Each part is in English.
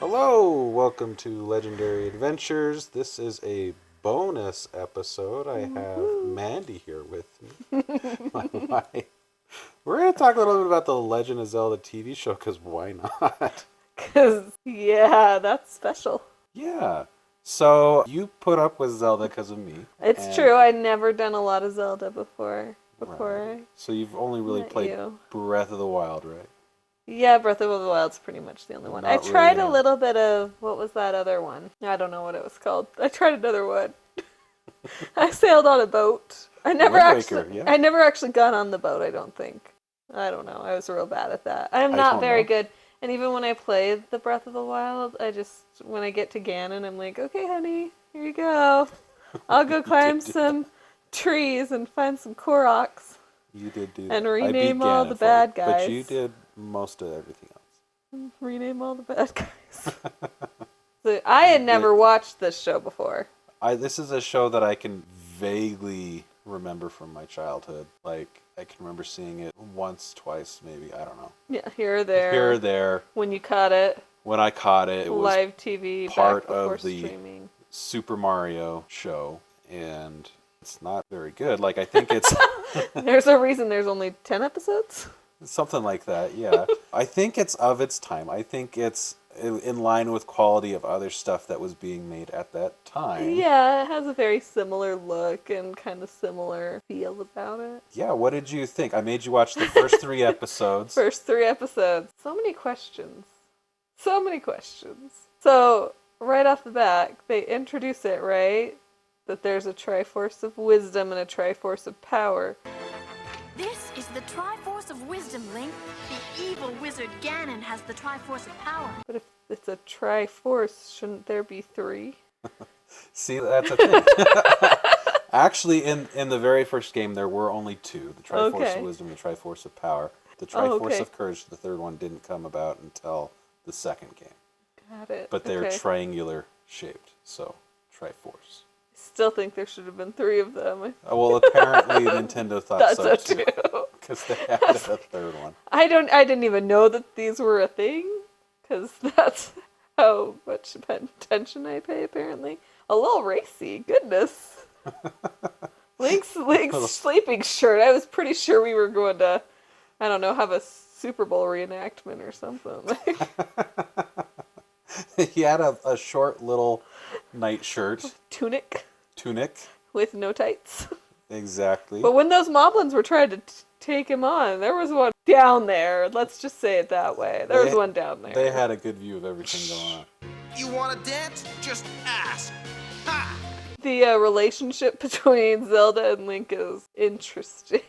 Hello, welcome to Legendary Adventures. This is a bonus episode. I have Mandy here with me, my wife. We're going to talk a little bit about the Legend of Zelda TV show, because why not? Because, yeah, that's special. Yeah. So, you put up with Zelda because of me. It's true, I'd never done a lot of Zelda before. Right. So you've only really played you. Breath of the Wild, right? Yeah, Breath of the Wild's pretty much the only one. Not I tried really. a little bit of, what was that other one? I don't know what it was called. I tried another one. I sailed on a boat. I never actually got on the boat, I don't think. I don't know. I was real bad at that. I'm not very good. And even when I play the Breath of the Wild, when I get to Ganon, I'm like, okay, honey, here you go. I'll go climb some trees and find some Koroks. You did do and that. rename all the bad guys. But you did most of everything else. Rename all the bad guys. So I had never watched this show before. This is a show that I can vaguely remember from my childhood. Like, I can remember seeing it once, twice, maybe. I don't know. Yeah, here or there. Here or there. When you caught it. When I caught it, it was live TV part back before of the streaming. Super Mario show, and it's not very good. Like, I think it's... There's a reason there's only 10 episodes? Something like that, yeah. I think it's of its time. I think it's in line with quality of other stuff that was being made at that time. Yeah, it has a very similar look and kind of similar feel about it. Yeah, what did you think? I made you watch the first 3 episodes. First 3 episodes. So many questions. So many questions. So, right off the bat, they introduce it, right? That there's a Triforce of Wisdom and a Triforce of Power. This is the Triforce of Wisdom, Link. The evil wizard Ganon has the Triforce of Power. But if it's a Triforce, shouldn't there be 3? See, that's a thing. Actually, in the very first game, there were only 2. The Triforce of Wisdom and the Triforce of Power. The Triforce of Courage, the third one, didn't come about until the second game. Got it. But they're triangular shaped, so Triforce. Still think there should have been 3 of them. Well, apparently Nintendo thought so too. Because they had a third one. I didn't even know that these were a thing. Because that's how much attention I pay, apparently. A little racy. Goodness. Link's sleeping shirt. I was pretty sure we were going to, I don't know, have a Super Bowl reenactment or something. He had a short little nightshirt. Tunic. With no tights. Exactly. But when those moblins were trying to take him on, there was one down there. Let's just say it that way. There was one down there. They had a good view of everything going on. You want to dance? Just ask. Ha! The relationship between Zelda and Link is interesting.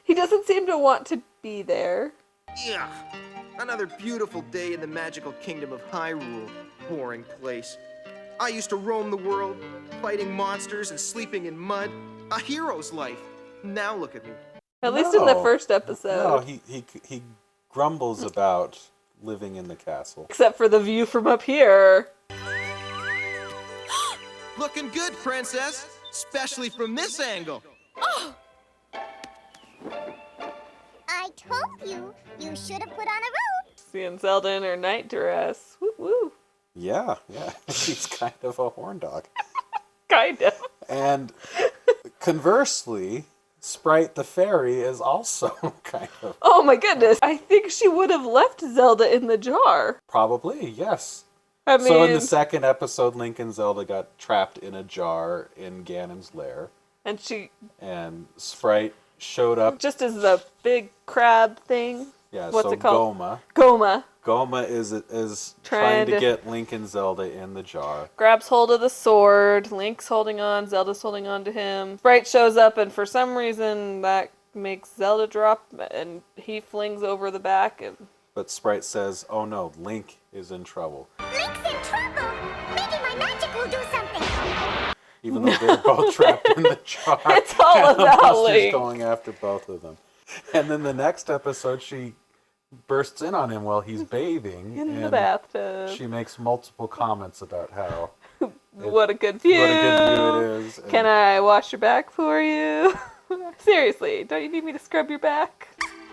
He doesn't seem to want to be there. Yeah. Another beautiful day in the magical kingdom of Hyrule. Boring place. I used to roam the world, fighting monsters and sleeping in mud. A hero's life. Now look at me. At least in the first episode. No, he grumbles about living in the castle. Except for the view from up here. Looking good, princess. Especially from this angle. Oh! I told you, you should have put on a robe. Seeing Zelda in her night dress. Woo woo. Yeah. She's kind of a horn dog. Kind of. And conversely, Sprite the fairy is also kind of... Oh my goodness. I think she would have left Zelda in the jar. Probably, yes. I mean... So in the second episode, Link and Zelda got trapped in a jar in Ganon's lair. And Sprite showed up... Just as the big crab thing. Yeah, What's it called? Goma. Goma is trying to get Link and Zelda in the jar. Grabs hold of the sword. Link's holding on. Zelda's holding on to him. Sprite shows up, and for some reason that makes Zelda drop, and he flings over the back. But Sprite says, "Oh no, Link is in trouble." Link's in trouble. Maybe my magic will do something. Even though they're both trapped in the jar. It's all about Link. Going after both of them. And then the next episode, she bursts in on him while he's bathing in the bathtub. She makes multiple comments about how what a good view it is. Can I wash your back for you? Seriously, don't you need me to scrub your back?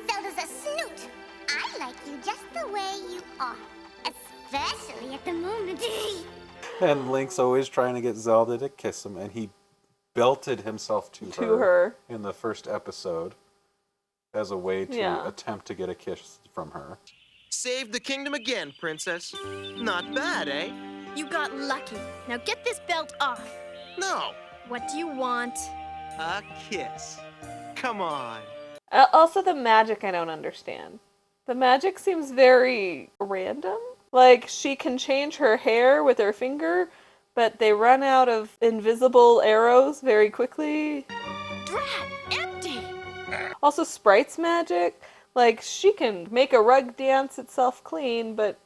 Zelda's a snoot. I I like you just the way you are. Especially at the moment. And Link's always trying to get Zelda to kiss him, and he belted himself to her in the first episode as a way to attempt to get a kiss from her. Saved the kingdom again, princess. Not bad, eh? You got lucky. Now get this belt off. No. What do you want? A kiss. Come on. Also, the magic I don't understand. The magic seems very random. Like, she can change her hair with her finger, but they run out of invisible arrows very quickly. Drat! Empty! Also, Sprite's magic. Like, she can make a rug dance itself clean, but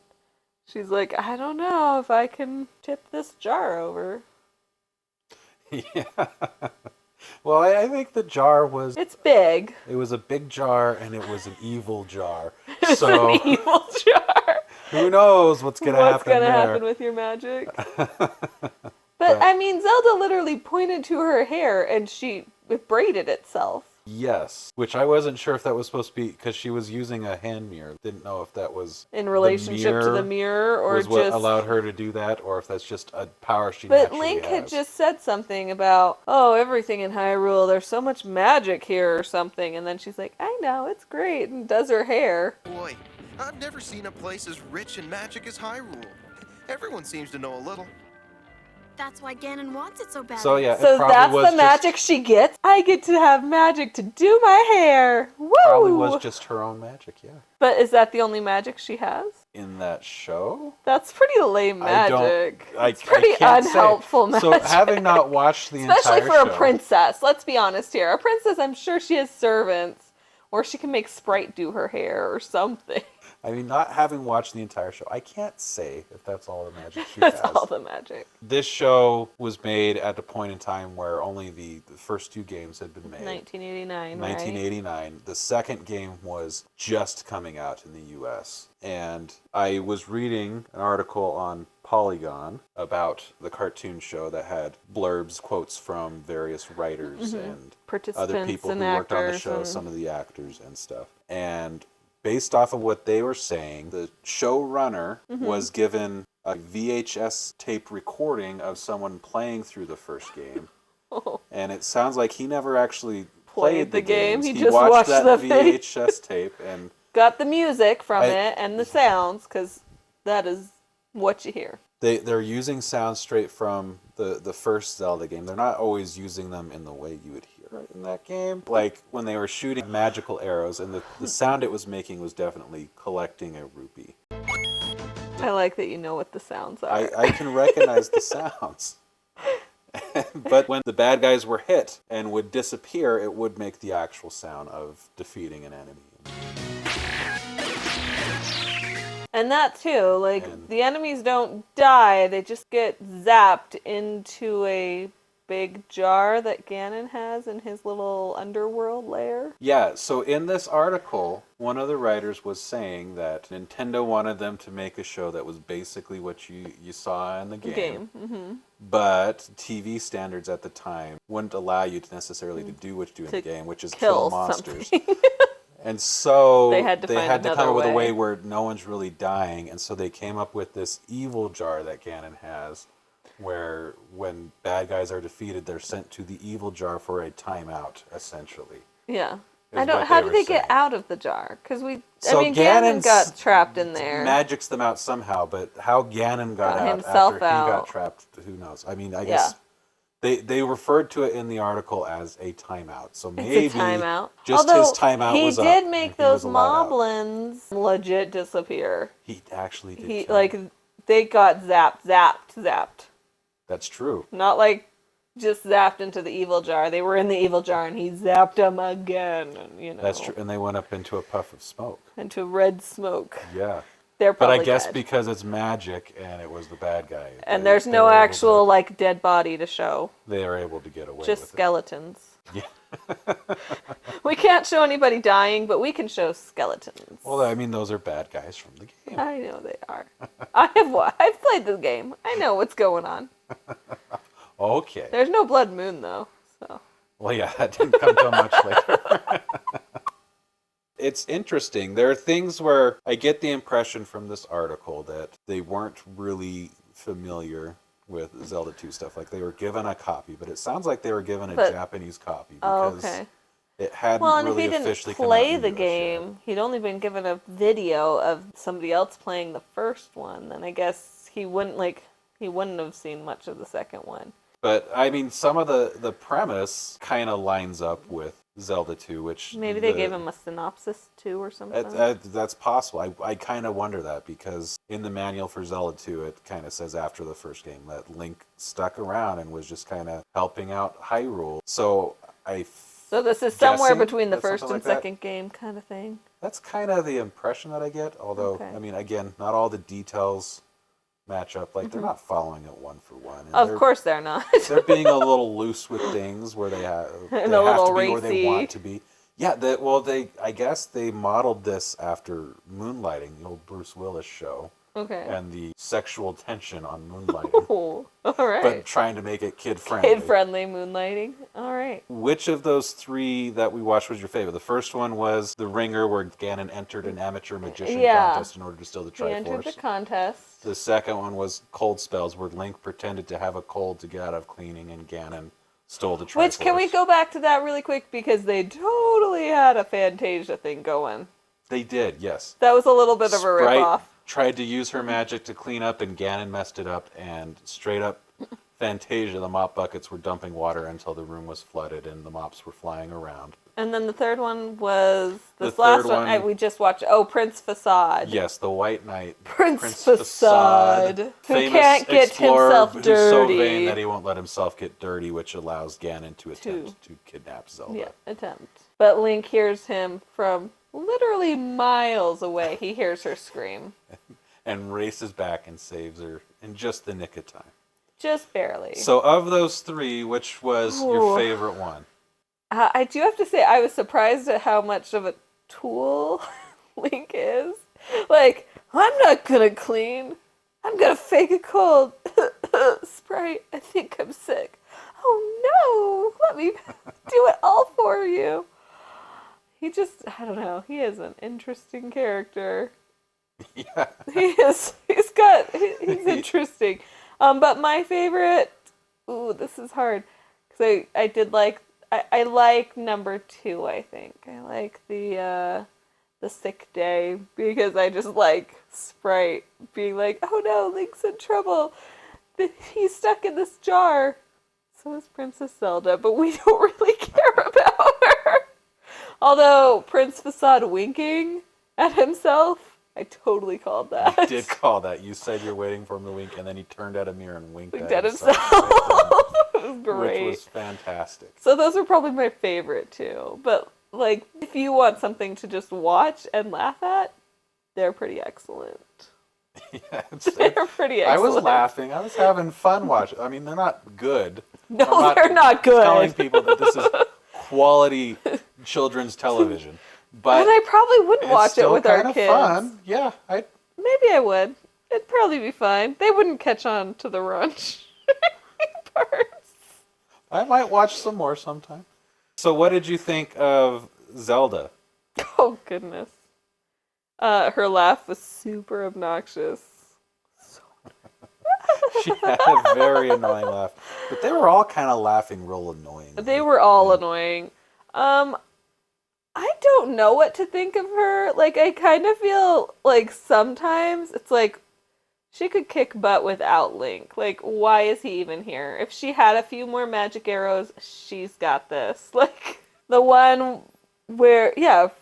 she's like, I don't know if I can tip this jar over. Yeah. Well, I think the jar was... It's big. It was a big jar, and it was an evil jar. It's so, an evil jar. Who knows what's going to happen there. What's going to happen with your magic? But, I mean, Zelda literally pointed to her hair, and it braided itself. Yes, which I wasn't sure if that was supposed to be, because she was using a hand mirror. Didn't know if that was in relationship to the mirror, or was just what allowed her to do that, or if that's just a power she naturally has. But Link had just said something about, oh, everything in Hyrule, there's so much magic here or something, and then she's like, I know, it's great, and does her hair. Boy, I've never seen a place as rich in magic as Hyrule. Everyone seems to know a little. That's why Ganon wants it so badly. So yeah, so that's the magic she gets? I get to have magic to do my hair. Woo! Probably was just her own magic, yeah. But is that the only magic she has? In that show? That's pretty lame magic. It's pretty can't unhelpful say. magic. So having not watched the entire show... Especially for a princess. Let's be honest here. A princess, I'm sure she has servants. Or she can make Sprite do her hair or something. I mean, not having watched the entire show, I can't say if that's all the magic she has. That's all the magic. This show was made at a point in time where only the first two games had been made. 1989, 1989. Right? The second game was just coming out in the U.S. And I was reading an article on Polygon about the cartoon show that had blurbs, quotes from various writers and other people who worked on the show, some of the actors and stuff. And based off of what they were saying, the showrunner was given a VHS tape recording of someone playing through the first game. And it sounds like he never actually played the game. He just watched that the VHS tape and got the music from it and the sounds, because that is what you hear. They're using sounds straight from the first Zelda game. They're not always using them in the way you would hear it in that game. Like when they were shooting magical arrows, and the sound it was making was definitely collecting a rupee. I like that you know what the sounds are. I can recognize the sounds. But when the bad guys were hit and would disappear, it would make the actual sound of defeating an enemy. And that too, like, the enemies don't die, they just get zapped into a big jar that Ganon has in his little underworld lair. Yeah, so in this article, one of the writers was saying that Nintendo wanted them to make a show that was basically what you saw in the game. But TV standards at the time wouldn't allow you to necessarily to do what you do in the game, which is kill monsters. And so they had to come up with a way where no one's really dying, and so they came up with this evil jar that Ganon has, where when bad guys are defeated, they're sent to the evil jar for a timeout, essentially. Yeah. How did they get out of the jar? Because Ganon got trapped in there. Magics them out somehow, but how Ganon got out himself after out. He got trapped, who knows? I mean, I guess they referred to it in the article as a timeout. So maybe it's a timeout. Just his timeout was up. He did make those moblins legit disappear. He actually did. They got zapped. That's true. Not like just zapped into the evil jar. They were in the evil jar and he zapped them again. That's true. And they went up into a puff of smoke. Into red smoke. Yeah. They're probably But I guess dead. Because it's magic and it was the bad guy. And there's no actual dead body to show. They are able to get away with it. Just skeletons. Yeah. We can't show anybody dying, but we can show skeletons. Well, I mean, those are bad guys from the game. I know they are. I've played the game. I know what's going on. Okay. There's no Blood Moon, though. So. Well, yeah, that didn't come till much later. It's interesting. There are things where I get the impression from this article that they weren't really familiar with Zelda 2 stuff. Like, they were given a copy, but it sounds like they were given a Japanese copy because it hadn't really officially come out. Well, and if he didn't play the game, he'd only been given a video of somebody else playing the first one, then I guess he wouldn't have seen much of the second one. But, I mean, some of the premise kind of lines up with Zelda 2, which... Maybe they gave him a synopsis, too, or something? That's possible. I kind of wonder that, because in the manual for Zelda 2, it kind of says after the first game that Link stuck around and was just kind of helping out Hyrule. So this is somewhere between the first and second game kind of thing? That's kind of the impression that I get, although, I mean, again, not all the details match up. Like, they're not following it one for one. And of course they're not. They're being a little loose with things where they have to be where they want to be. Yeah, I guess they modeled this after Moonlighting, the old Bruce Willis show. Okay. And the sexual tension on Moonlighting. Oh, all right. But trying to make it kid-friendly. Kid-friendly Moonlighting. All right. Which of those three that we watched was your favorite? The first one was The Ringer, where Ganon entered an amateur magician contest in order to steal the Triforce. He entered the contest. The second one was Cold Spells, where Link pretended to have a cold to get out of cleaning, and Ganon stole the Triforce. Which, can we go back to that really quick? Because they totally had a Fantasia thing going. They did, yes. That was a little bit of a ripoff. Tried to use her magic to clean up, and Ganon messed it up, and straight up Fantasia, the mop buckets were dumping water until the room was flooded and the mops were flying around. And then the third one was this last one we just watched. Oh, Prince Facade. Yes, the White Knight. Prince Facade. Who can't get himself dirty. Who's so vain that he won't let himself get dirty, which allows Ganon to attempt to kidnap Zelda. Yeah, attempt. But Link hears him from literally miles away. He hears her scream. And races back and saves her in just the nick of time. Just barely. So of those three, which was your favorite one? I do have to say, I was surprised at how much of a tool Link is. Like, I'm not gonna clean. I'm gonna fake a cold. Sprite, I think I'm sick. Oh no, let me do it all for you. He just, I don't know, he is an interesting character. Yeah. He's interesting. But my favorite, this is hard. Because I like number 2, I think. I like the sick day, because I just like Sprite being like, oh no, Link's in trouble. He's stuck in this jar. So is Princess Zelda, but we don't really care about her. Although Prince Facade winking at himself, I totally called that. You did call that. You said you're waiting for him to wink, and then he turned at a mirror and winked at himself. It was great. Which was fantastic. So those are probably my favorite too. But like, if you want something to just watch and laugh at, they're pretty excellent. Yeah, they're pretty excellent. I was laughing. I was having fun watching. I mean, they're not good. No, they're not good. Telling people that this is quality children's television. But and I probably wouldn't watch it with our kids. It's fun. Yeah, maybe I would. It'd probably be fine. They wouldn't catch on to the Runch parts. I might watch some more sometime. So what did you think of Zelda? Oh, goodness. Her laugh was super obnoxious. She had a very annoying laugh. But they were all kind of laughing real annoying. They were all annoying. I don't know what to think of her. Like, I kind of feel like sometimes it's like she could kick butt without Link. Like, why is he even here? If she had a few more magic arrows, she's got this. Like, the one where,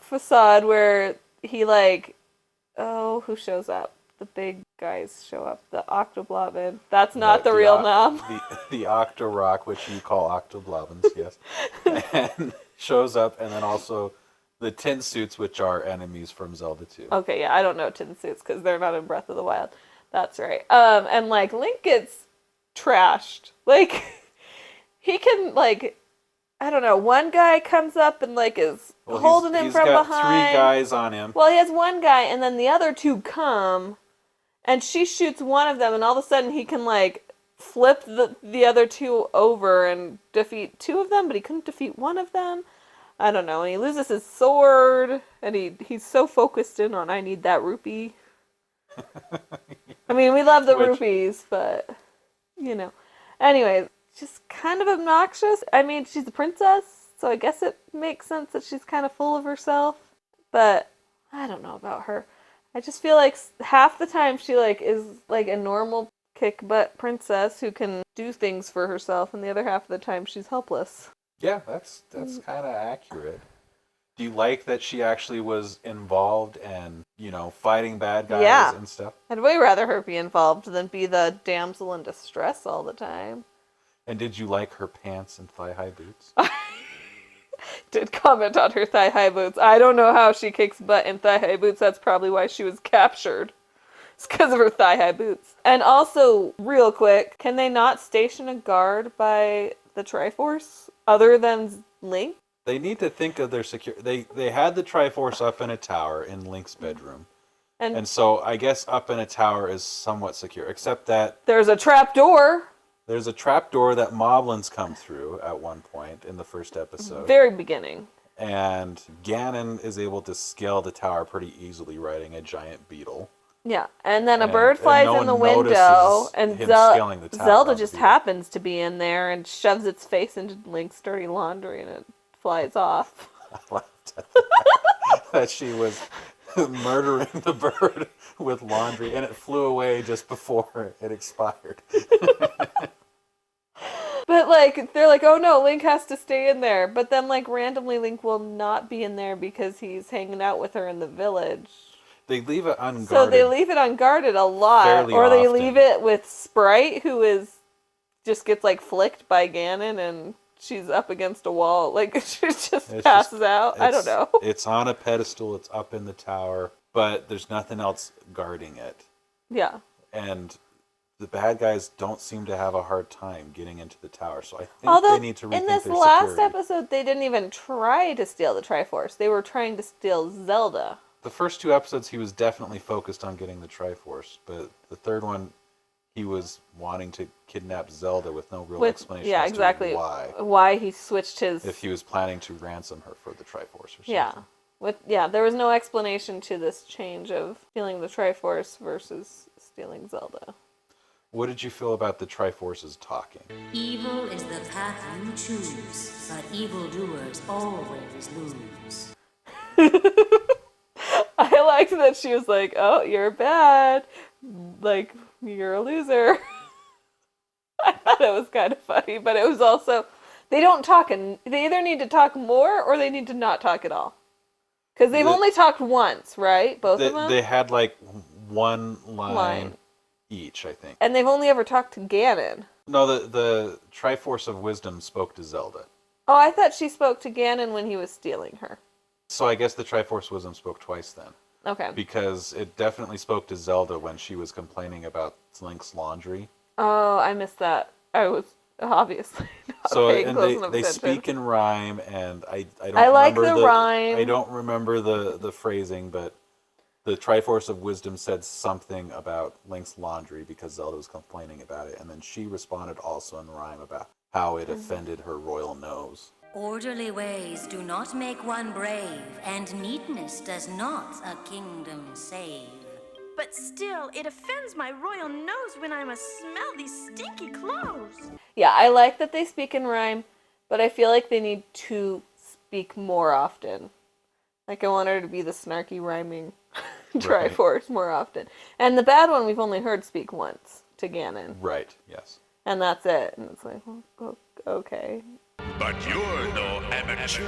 Facade, where he who shows up? The big guys show up. The Octoblobin. That's not the real Nom. The Octorok, which you call Octoblobins, yes. And shows up, and then also the tin suits, which are enemies from Zelda 2. Okay, yeah, I don't know tin suits because they're not in Breath of the Wild. That's right. And like Link gets trashed. Like he can I don't know. One guy comes up and is holding him from behind. He's got 3 guys on him. Well, he has one guy, and then the other 2 come, and she shoots one of them, and all of a sudden he can flip the other 2 over and defeat 2 of them, but he couldn't defeat one of them. I don't know. And he loses his sword, And he's so focused in on, I need that rupee. I mean, we love the rupees, but, you know. Anyway, just kind of obnoxious. I mean, she's a princess, so I guess it makes sense that she's kind of full of herself. But I don't know about her. I just feel like half the time she like is like a normal kick-butt princess who can do things for herself, and the other half of the time she's helpless. Yeah, that's kind of accurate. Do you like that she actually was involved and, you know, fighting bad guys and stuff? I'd way rather her be involved than be the damsel in distress all the time. And did you like her pants and thigh-high boots? Did comment on her thigh-high boots. I don't know how she kicks butt in thigh-high boots. That's probably why she was captured. It's because of her thigh-high boots. And also, real quick, can they not station a guard by the Triforce other than Link? They need to think of their security. They had the Triforce up in a tower in Link's bedroom. And so I guess up in a tower is somewhat secure, except that there's a trap door. There's a trap door that moblins come through at one point in the first episode. Very beginning. And Ganon is able to scale the tower pretty easily, riding a giant beetle. Yeah, and then a bird flies in the window, and Zelda just happens to be in there and shoves its face into Link's dirty laundry, and it flies off. I laughed at that she was murdering the bird with laundry, and it flew away just before it expired. But, like, they're like, oh no, Link has to stay in there. But then, like, randomly Link will not be in there because he's hanging out with her in the village. They leave it unguarded. So they leave it unguardred a lot. Or they leave it with Sprite, who just gets, like, flicked by Ganon, and she's up against a wall. Like, she just passes out. I don't know. It's on a pedestal. It's up in the tower. But there's nothing else guarding it. Yeah. And the bad guys don't seem to have a hard time getting into the tower. So I think they need to rethink in this their last security. episode, they didn't even try to steal the Triforce. They were trying to steal Zelda. The first two episodes, he was definitely focused on getting the Triforce. But the third one, he was wanting to kidnap Zelda with no real explanation as to why. Why he switched his... If he was planning to ransom her for the Triforce or something. Yeah. There was no explanation to this change of stealing the Triforce versus stealing Zelda. What did you feel about the Triforces talking? Evil is the path you choose, but evildoers always lose. I liked that she was like, oh, you're bad. Like, you're a loser. I thought it was kind of funny, but it was also, they don't talk, and they either need to talk more or they need to not talk at all. Because they've only talked once, right? Both of them? They had like one line each, I think. And they've only ever talked to Ganon. No, the Triforce of Wisdom spoke to Zelda. Oh, I thought she spoke to Ganon when he was stealing her. So I guess the Triforce of Wisdom spoke twice then. Okay. Because it definitely spoke to Zelda when she was complaining about Link's laundry. Oh, I missed that. I was obviously not paying close enough they attention. speak in rhyme, and I don't like remember the rhyme. I don't remember the phrasing, but the Triforce of Wisdom said something about Link's laundry because Zelda was complaining about it, and then she responded also in rhyme about how it offended her royal nose. Orderly ways do not make one brave, and neatness does not a kingdom save. But still, it offends my royal nose when I must smell these stinky clothes. Yeah, I like that they speak in rhyme, but I feel like they need to speak more often. Like, I want her to be the snarky rhyming Triforce more often. And the bad one we've only heard speak once to Ganon. Right, yes. And that's it. And it's like, well, okay. But you're no amateur.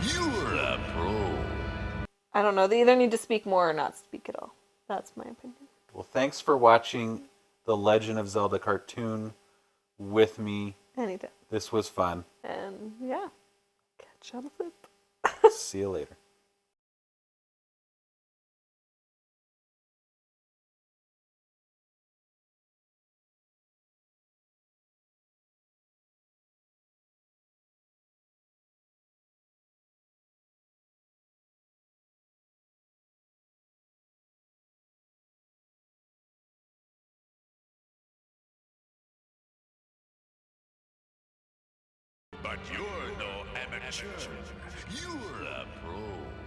You're a pro. I don't know. They either need to speak more or not speak at all. That's my opinion. Well, thanks for watching the Legend of Zelda cartoon with me. Anytime. This was fun. And yeah, catch you on the flip. See you later. But you're no amateur. You're a pro.